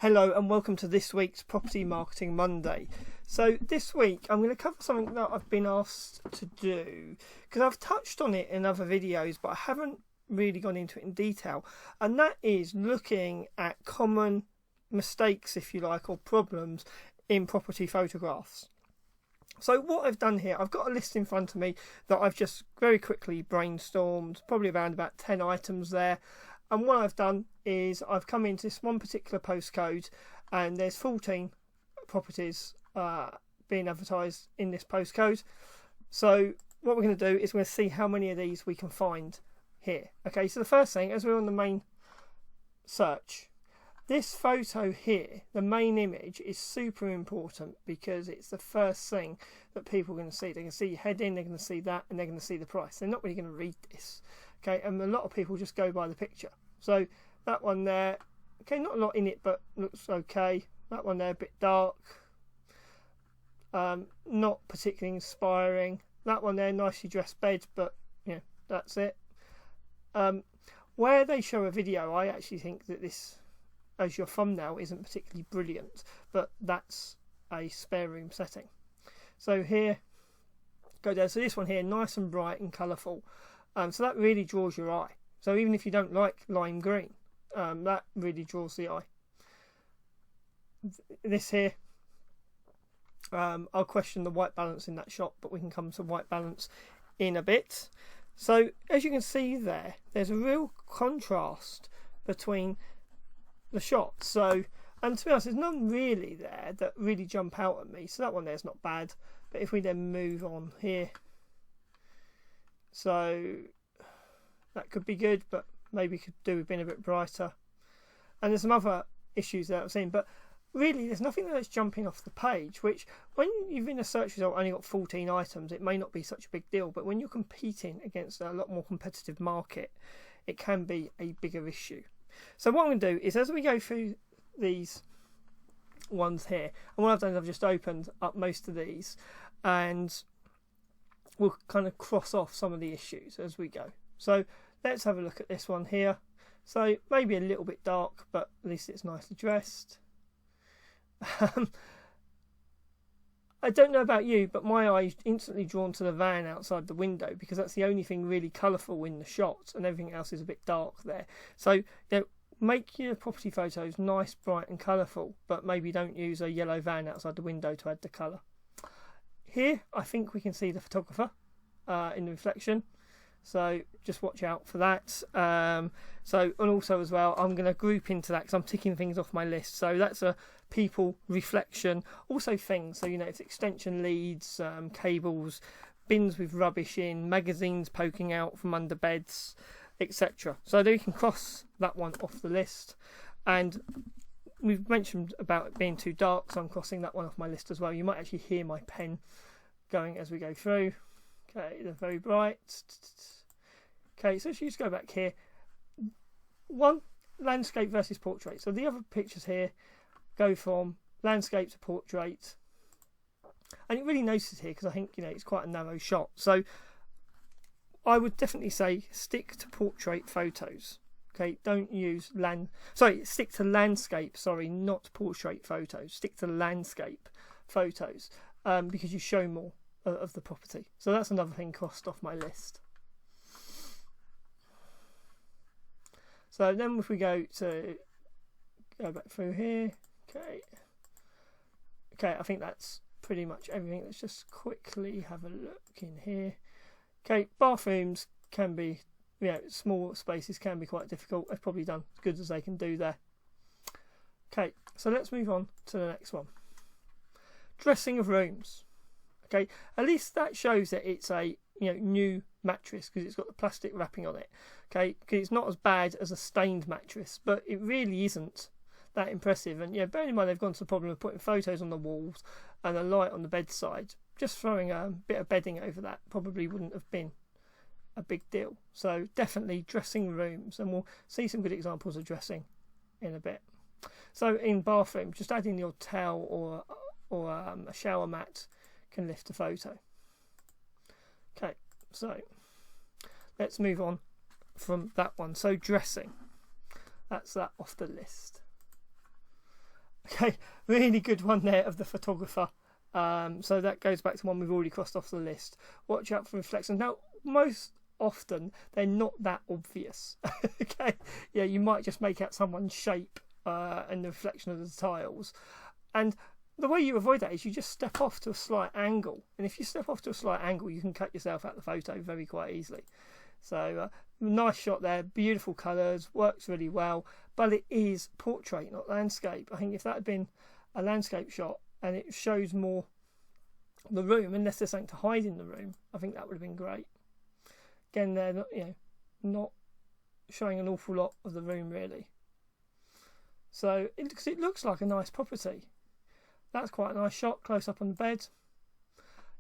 Hello and welcome to this week's Property Marketing Monday. So this week I'm going to cover something that I've been asked to do because I've touched on it in other videos but I haven't really gone into it in detail, and that is looking at common mistakes, if you like, or problems in property photographs. So what I've done here, I've got a list in front of me that I've just very quickly brainstormed, probably around about 10 items there. And what I've done is I've come into this one particular postcode and there's 14 properties being advertised in this postcode. So what we're going to do is we're going to see how many of these we can find here. Okay, so the first thing, as we're on the main search, this photo here, the main image, is super important because it's the first thing that people are going to see. They're going to see your heading, they're going to see that, and they're going to see the price. They're not really going to read this. Okay, and a lot of people just go by the picture. So that one there, okay, not a lot in it, but looks okay. That one there, a bit dark, not particularly inspiring. That one there, nicely dressed bed, but yeah, that's it. Where they show a video, I actually think that this, as your thumbnail, isn't particularly brilliant, but that's a spare room setting. So here, go down. So this one here, nice and bright and colourful. So that really draws your eye. So even if you don't like lime green, that really draws the eye. This here, I'll question the white balance in that shot, but we can come to white balance in a bit. So as you can see there, there's a real contrast between the shots. So, and to be honest, there's none really there that really jump out at me. So that one there's not bad. But if we then move on here, so that could be good, but maybe could do with being a bit brighter. And there's some other issues that I've seen, but really there's nothing that's jumping off the page, which when you've in a search result only got 14 items, it may not be such a big deal, but when you're competing against a lot more competitive market, it can be a bigger issue. So what I'm going to do is, as we go through these ones here, and what I've done is I've just opened up most of these, and we'll kind of cross off some of the issues as we go. So let's have a look at this one here. So maybe a little bit dark, but at least it's nicely dressed. I don't know about you, but my eye is instantly drawn to the van outside the window because that's the only thing really colourful in the shot, and everything else is a bit dark there. So you know, make your property photos nice, bright and colourful, but maybe don't use a yellow van outside the window to add the colour. Here I think we can see the photographer in the reflection, so just watch out for that. So, and also as well, I'm going to group into that because I'm ticking things off my list. So that's a people reflection, also things, so you know, it's extension leads, cables, bins with rubbish in, magazines poking out from under beds, etc. So then you can cross that one off the list. And we've mentioned about it being too dark, so I'm crossing that one off my list as well. You might actually hear my pen going as we go through. Okay, they're very bright. Okay, so if you just go back here, one, landscape versus portrait. So the other pictures here go from landscape to portrait, and it really notices here because I think, you know, it's quite a narrow shot. So I would definitely say stick to portrait photos. Okay, don't use stick to landscape, not portrait photos. Stick to landscape photos because you show more of the property. So that's another thing crossed off my list. So then if we go back through here, okay, I think that's pretty much everything. Let's just quickly have a look in here. Okay, bathrooms can be, you know, small spaces can be quite difficult. They've probably done as good as they can do there. Okay, so let's move on to the next one. Dressing of rooms. Okay, at least that shows that it's a, you know, new mattress because it's got the plastic wrapping on it. Okay, because it's not as bad as a stained mattress, but it really isn't that impressive. And yeah, bearing in mind they've gone to the problem of putting photos on the walls and a light on the bedside, just throwing a bit of bedding over that probably wouldn't have been a big deal. So definitely dressing rooms, and we'll see some good examples of dressing in a bit. So in bathroom, just adding the odd towel or a shower mat can lift a photo. Okay, so let's move on from that one. So dressing, that's that off the list. Okay, really good one there of the photographer. So that goes back to one we've already crossed off the list. Watch out for reflections. Now, most often they're not that obvious. Okay, yeah, you might just make out someone's shape and the reflection of the tiles. And the way you avoid that is you just step off to a slight angle. And if you step off to a slight angle, you can cut yourself out the photo very quite easily. So nice shot there, beautiful colours, works really well. But it is portrait, not landscape. I think if that had been a landscape shot and it shows more the room, unless there's something to hide in the room, I think that would have been great. Again, they're not, not showing an awful lot of the room really. So it looks like a nice property. That's quite a nice shot, close up on the bed.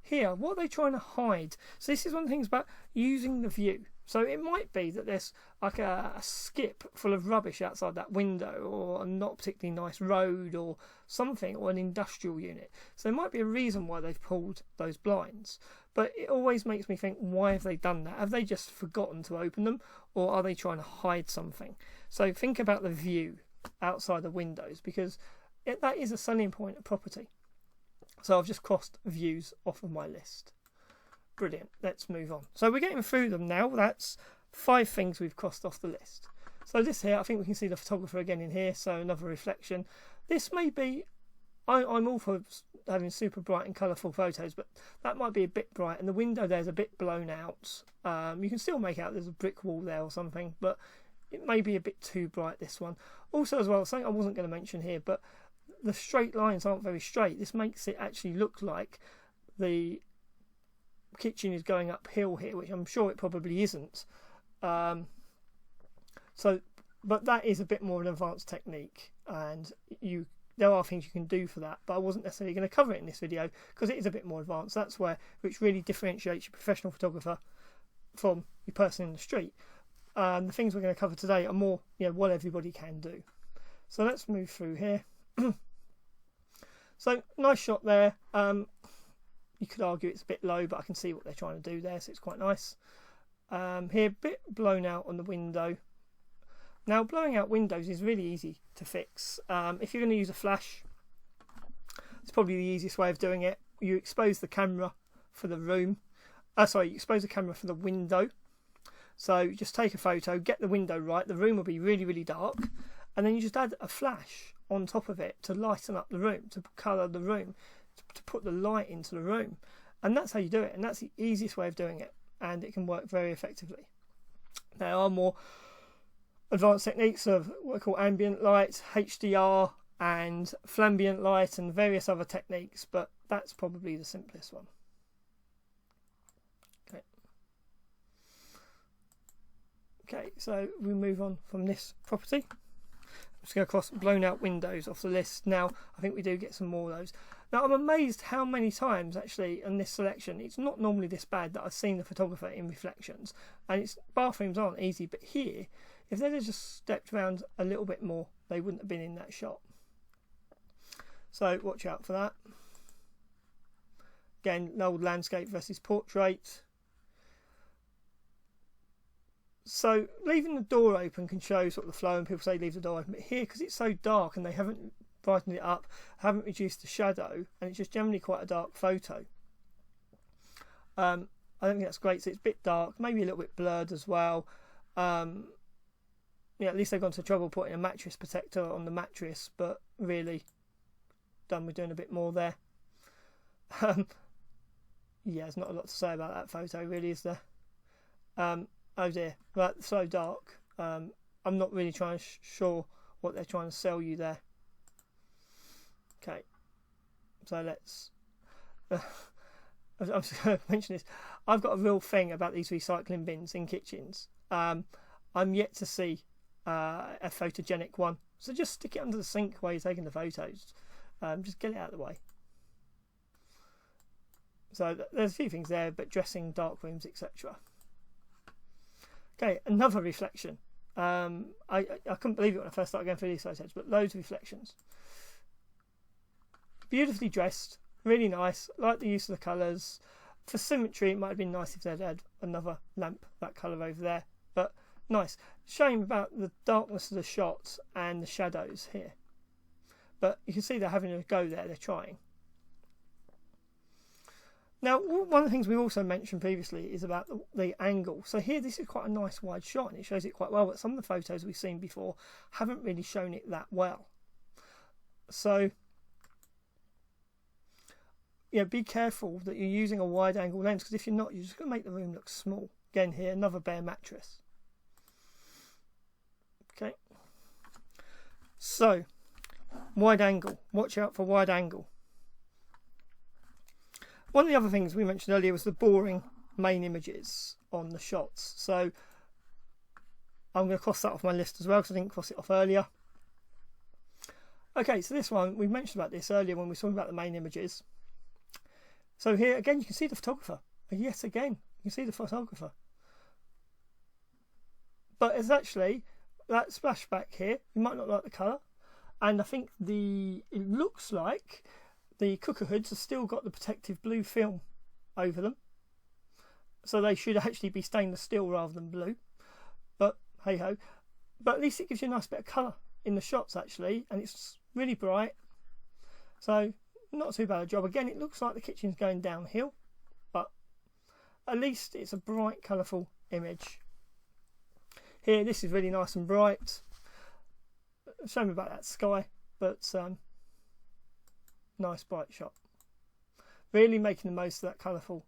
Here, what are they trying to hide? So this is one of the things about using the view. So it might be that there's like a skip full of rubbish outside that window, or a not particularly nice road or something, or an industrial unit. So there might be a reason why they've pulled those blinds. But it always makes me think, why have they done that? Have they just forgotten to open them, or are they trying to hide something? So think about the view outside the windows, because that is a selling point of property. So I've just crossed views off of my list. Brilliant. Let's move on. So we're getting through them now. That's 5 things we've crossed off the list. So this here, I think we can see the photographer again in here. So another reflection. This may be, I'm all for having super bright and colourful photos, but that might be a bit bright. And the window there's a bit blown out. You can still make out there's a brick wall there or something, but it may be a bit too bright, this one. Also as well, something I wasn't going to mention here, but the straight lines aren't very straight. This makes it actually look like the kitchen is going uphill here, which I'm sure it probably isn't. But that is a bit more an advanced technique, and there are things you can do for that, but I wasn't necessarily going to cover it in this video because it is a bit more advanced. That's which really differentiates your professional photographer from your person in the street. The things we're going to cover today are more what everybody can do. So let's move through here. So nice shot there. You could argue it's a bit low, but I can see what they're trying to do there, so it's quite nice. Here, a bit blown out on the window. Now, blowing out windows is really easy to fix. If you're going to use a flash, it's probably the easiest way of doing it. You expose the camera for the room. You expose the camera for the window. So just take a photo, get the window right. The room will be really, really dark. And then you just add a flash on top of it to lighten up the room, to colour the room, to put the light into the room. And that's how you do it. And that's the easiest way of doing it. And it can work very effectively. There are more advanced techniques of what are called ambient light, HDR, and flambient light, and various other techniques. But that's probably the simplest one. Okay, so we move on from this property. I'm just going to cross blown out windows off the list. Now, I think we do get some more of those. Now, I'm amazed how many times, actually, in this selection, it's not normally this bad that I've seen the photographer in reflections. And bathrooms aren't easy, but here, if they'd have just stepped around a little bit more, they wouldn't have been in that shot. So, watch out for that. Again, old landscape versus portrait. So leaving the door open can show sort of the flow, and people say leave the door open. But here, because it's so dark and they haven't brightened it up, haven't reduced the shadow, and it's just generally quite a dark photo. I don't think that's great. So it's a bit dark, maybe a little bit blurred as well. At least they've gone to trouble putting a mattress protector on the mattress, but really done with doing a bit more there. There's not a lot to say about that photo, really, is there? Oh dear, that's so dark. I'm not really sure what they're trying to sell you there. Okay, so let's. I'm just going to mention this. I've got a real thing about these recycling bins in kitchens. I'm yet to see a photogenic one. So just stick it under the sink while you're taking the photos. Just get it out of the way. So there's a few things there, but dressing, dark rooms, etc. Okay, another reflection. I couldn't believe it when I first started going through these photos, but loads of reflections. Beautifully dressed, really nice. Like the use of the colours. For symmetry, it might have been nice if they'd had another lamp, that colour over there. But nice. Shame about the darkness of the shot and the shadows here. but you can see they're having a go there, they're trying. Now, one of the things we also mentioned previously is about the angle. So here, this is quite a nice wide shot, and it shows it quite well, but some of the photos we've seen before haven't really shown it that well. So, yeah, be careful that you're using a wide angle lens, because if you're not, you're just going to make the room look small. Again here, another bare mattress. Okay. So, wide angle. Watch out for wide angle. One of the other things we mentioned earlier was the boring main images on the shots. So I'm going to cross that off my list as well, because I didn't cross it off earlier. Okay, so this one, we mentioned about this earlier when we were talking about the main images. So here, again, you can see the photographer. Yet again, you can see the photographer. But it's actually, that splashback here, you might not like the colour. And I think it looks like the cooker hoods have still got the protective blue film over them. So they should actually be stainless steel rather than blue. But hey ho. But at least it gives you a nice bit of colour in the shots actually. And it's really bright. So not too bad a job. Again, it looks like the kitchen's going downhill. But at least it's a bright, colourful image. Here, this is really nice and bright. Shame about that sky. But nice bright shot. Really making the most of that colourful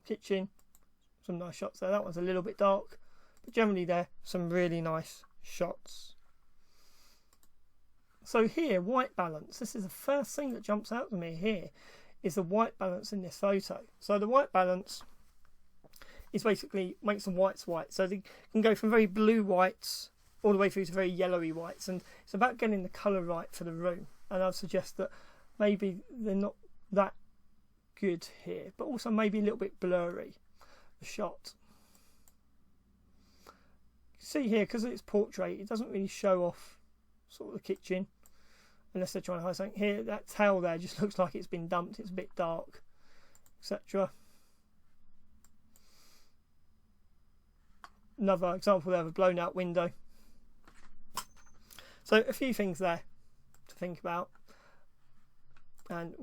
kitchen. Some nice shots there. That one's a little bit dark, but generally there some really nice shots. So here, white balance. This is the first thing that jumps out to me here, is the white balance in this photo. So the white balance is basically makes the whites white. So they can go from very blue whites all the way through to very yellowy whites, and it's about getting the colour right for the room. And I'd suggest that maybe they're not that good here, but also maybe a little bit blurry, the shot. You can see here, because it's portrait, it doesn't really show off sort of the kitchen, unless they're trying to hide something. Here, that towel there just looks like it's been dumped, it's a bit dark, etc. Another example there of a blown out window. So a few things there to think about. And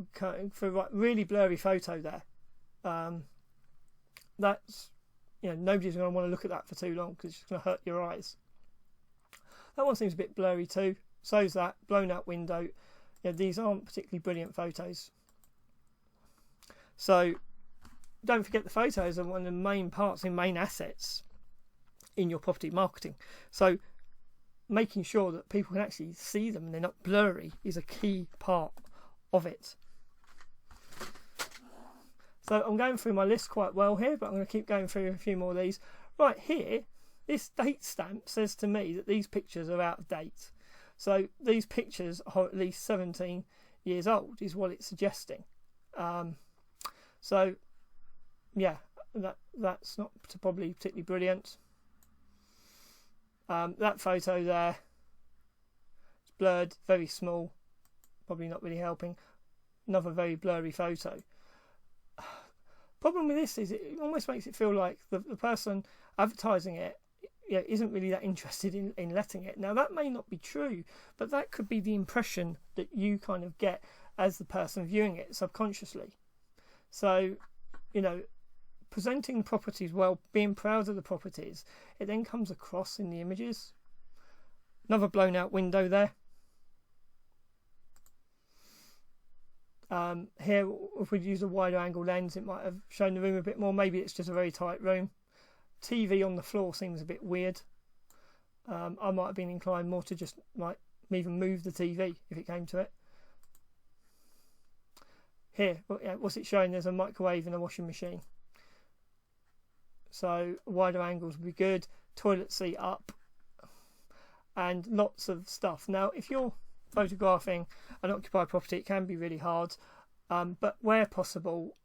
for a really blurry photo there, that's, nobody's going to want to look at that for too long because it's just going to hurt your eyes. That one seems a bit blurry too. So's that blown out window. These aren't particularly brilliant photos. So don't forget the photos are one of the main parts and main assets in your property marketing. So making sure that people can actually see them and they're not blurry is a key part of it. So I'm going through my list quite well here, but I'm going to keep going through a few more of these. Right here, this date stamp says to me that these pictures are out of date. So these pictures are at least 17 years old is what it's suggesting. So yeah, that's not probably particularly brilliant. That photo there, it's blurred, very small, probably not really helping. Another very blurry photo. Problem with this is it almost makes it feel like the person advertising it isn't really that interested in letting it. Now that may not be true, but that could be the impression that you kind of get as the person viewing it subconsciously. So, presenting properties well, being proud of the properties, it then comes across in the images. Another blown out window there. Here, if we'd use a wider angle lens, it might have shown the room a bit more. Maybe it's just a very tight room. TV on the floor seems a bit weird. I might have been inclined more to just even move the TV if it came to it. Here, what's it showing? There's a microwave and a washing machine. So wider angles would be good. Toilet seat up. And lots of stuff. Now, if you're photographing an occupied property, it can be really hard. But where possible,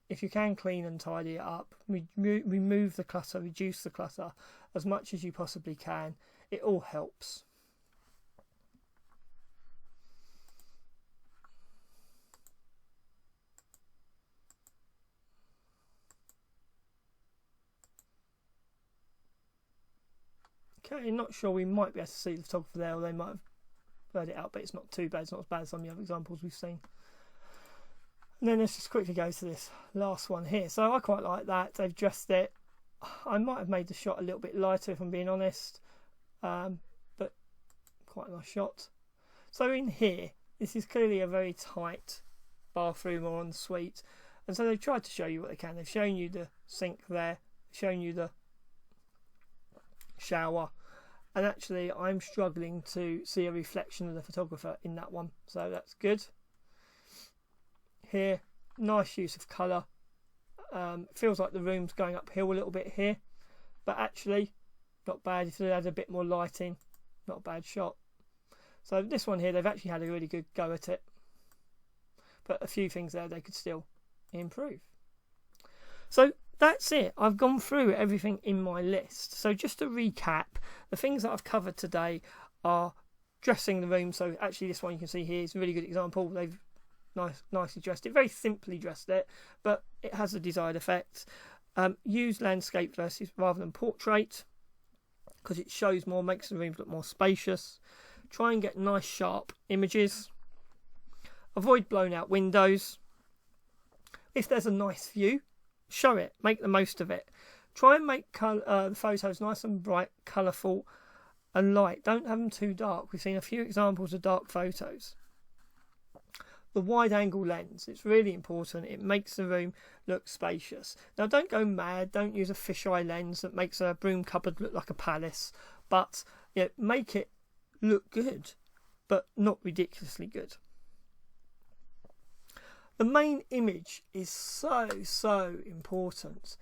if you can clean and tidy it up, remove the clutter, reduce the clutter as much as you possibly can. It all helps. Okay, not sure, we might be able to see the photographer there, or they might have blurred it out, but it's not too bad. It's not as bad as some of the other examples we've seen. And then let's just quickly go to this last one here. So I quite like that. They've dressed it. I might have made the shot a little bit lighter if I'm being honest, but quite a nice shot. So in here, this is clearly a very tight bathroom or ensuite, and so they've tried to show you what they can. They've shown you the sink there, shown you the shower, and actually I'm struggling to see a reflection of the photographer in that one, so that's good. Here, nice use of colour. Feels like the room's going uphill a little bit here, but actually not bad. If they had a bit more lighting, not a bad shot. So this one here, they've actually had a really good go at it, but a few things there they could still improve. So that's it. I've gone through everything in my list. So just to recap, the things that I've covered today are dressing the room. So actually this one you can see here is a really good example. They've nicely dressed it, very simply dressed it, but it has the desired effect. Use landscape versus rather than portrait because it shows more, makes the rooms look more spacious. Try and get nice sharp images. Avoid blown out windows. If there's a nice view, show it, make the most of it. Try and make the photos nice and bright, colourful and light. Don't have them too dark. We've seen a few examples of dark photos. The wide angle lens, it's really important. It makes the room look spacious. Now don't go mad, don't use a fisheye lens that makes a broom cupboard look like a palace, but make it look good, but not ridiculously good. The main image is so important.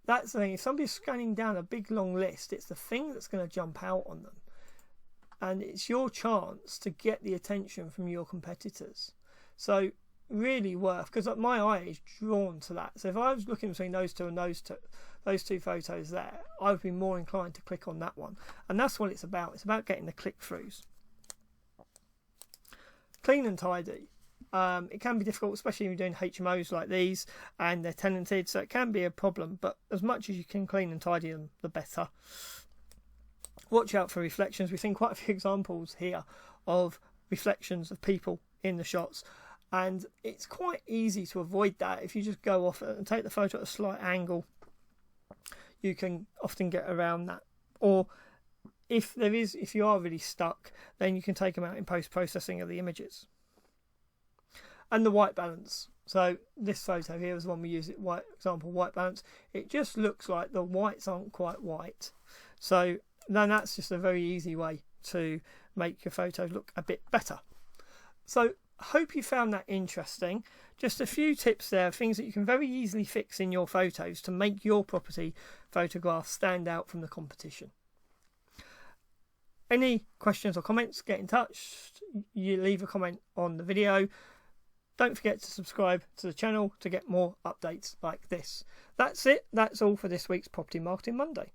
That's the thing. If somebody's scanning down a big long list, it's the thing that's going to jump out on them, and it's your chance to get the attention from your competitors. So really worth, because my eye is drawn to that. So if I was looking between those two and those two photos there, I would be more inclined to click on that one. And that's what it's about. It's about getting the click-throughs. Clean and tidy. It can be difficult, especially if you're doing HMOs like these and they're tenanted, so it can be a problem, but as much as you can clean and tidy them, the better. Watch out for reflections. We've seen quite a few examples here of reflections of people in the shots, and it's quite easy to avoid that. If you just go off and take the photo at a slight angle, you can often get around that. Or if you are really stuck, then you can take them out in post-processing of the images. And the white balance. So this photo here is the one we use, white balance. It just looks like the whites aren't quite white. So then that's just a very easy way to make your photos look a bit better. So I hope you found that interesting. Just a few tips there, things that you can very easily fix in your photos to make your property photographs stand out from the competition. Any questions or comments, get in touch. You leave a comment on the video. Don't forget to subscribe to the channel to get more updates like this. That's it. That's all for this week's Property Marketing Monday.